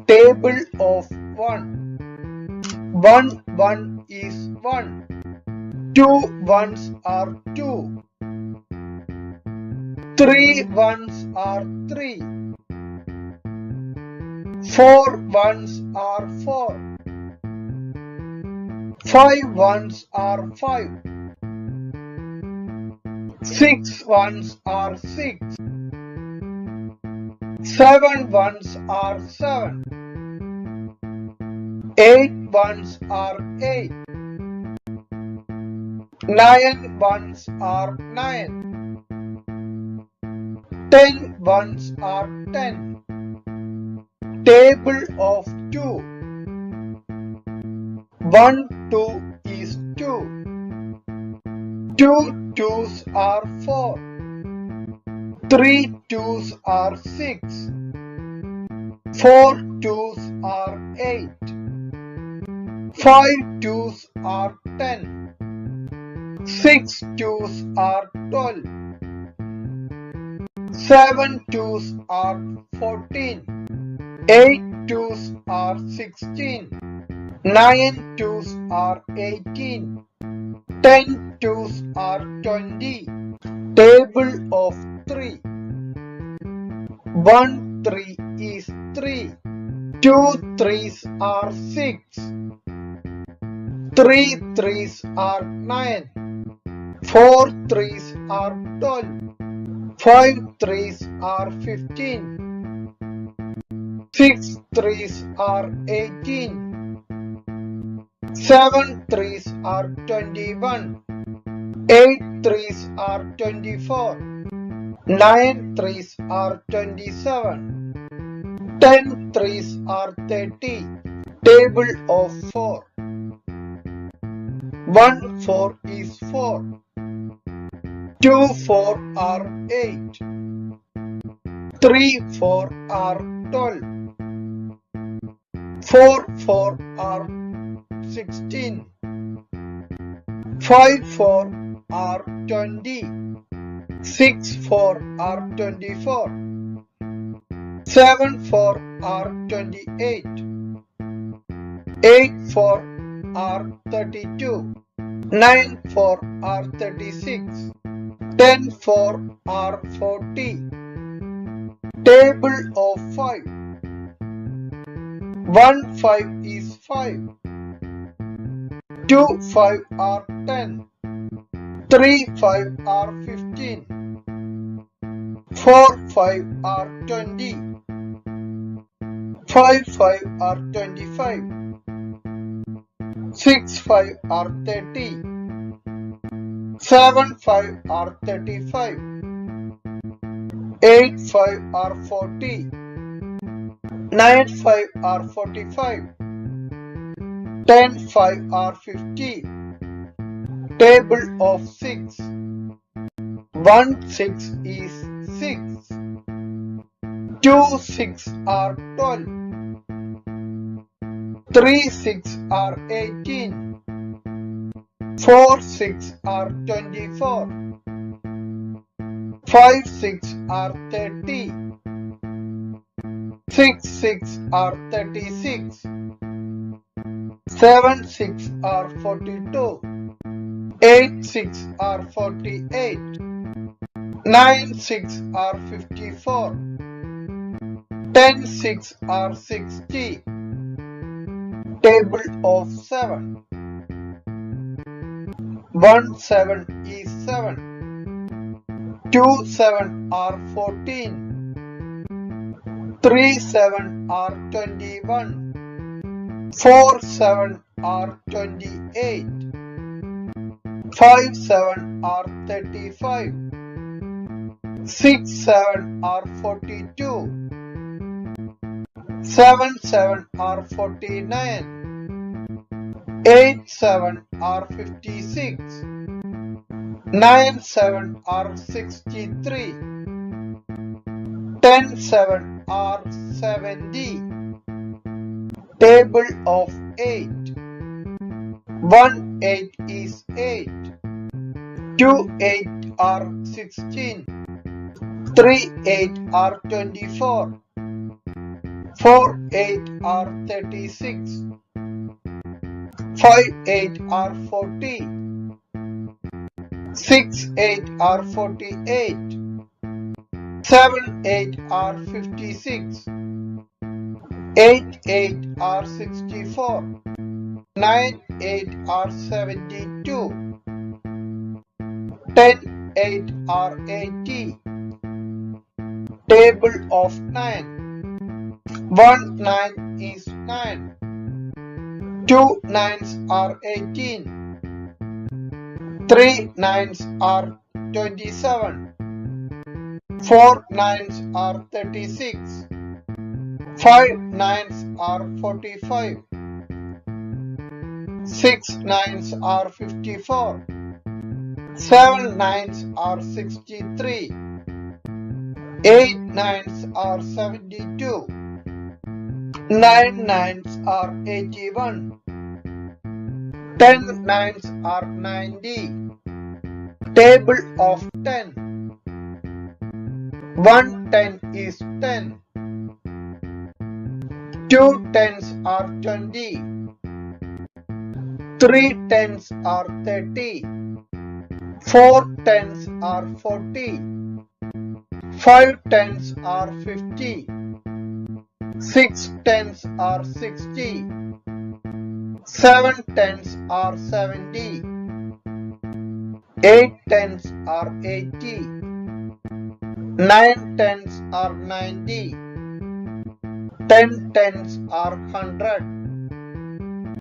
Table of 1. 1 is 1. 2 ones are 2. 3 ones are 3. 4 ones are 4. 5 ones are 5. 6 ones are 6. 7 ones are 7. 8 ones are 8. 9 ones are 9. 10 ones are 10. Table of 2. 1 2 is 2. 2 twos are 4. 3 twos are 6. 4 twos are 8. 5 twos are 10. 6 twos are 12. 7 twos are 14. 8 twos are 16. 9 twos are 18. 10 twos are 20. Table of 3. 1 3 is 3. 2 threes are 6. 3 threes are 9. 4 threes are 12. 5 threes are 15. 6 threes are 18. 7 threes are 21. 8 threes are 24. 9 threes are 27. 10 threes are 30. Table of 4. 1 4 is 4. 2 4 are 8. 3 4 are 12. 4 4 are 16. 5 4 are 20. 6 4 are 24. 7 4 are 28. 8 4 are 32. 9 4 are 36. 10 4 are 40. Table of 5. 1 5 is 5. 2 5 are 10. 3 5 are 15. 4 5 are 20. 5 5 are 25. 6 5 are 30. 7 5 are 35. 8 5 are 40. 9 5 are 45. 10 5 are 50. Table of 6. 1 6 is 6. 2 6 are 12. 3 6 are 18. 4 6 are 24. 5 6 are 30. 6 6 are 36. 7 6 are 42. 8 6 are 48. 9 6 are 54. 10 6 are 60. Table of 7. 1 7 is 7. 2 7 are 14. 3 7 are 21. 4 7 are 28. 5 7 are 35. 6 7 are 42. 7 7 are 49. 8 7 are 56. 9 7 are 63. 10 7 are 70. Table of 8. 1 8 is 8. 2 8 are 16. 3 8 are 24. 4 8 are 36. 5 8 are 40. 6 8 are 48. 7 8 are 56. 8 8 are 64. 9 8 are 72. 10 8 are 80. Table of 9. 1 9 is 9. 2 nines are 18. 3 nines are 27. 4 nines are 36. 5 nines are 45. 6 nines are 54. 7 nines are 63. 8 nines are 72. 9 nines are 81. 10 nines are 90. Table of 10. 1 10 is 10. 2 tens are 20. 3 tens are 30. 4 tens are 40. 5 tens are 50. 6 tens are 60. 7 tens are 70. 8 tens are 80. 9 tens are 90. 10 tens are 100.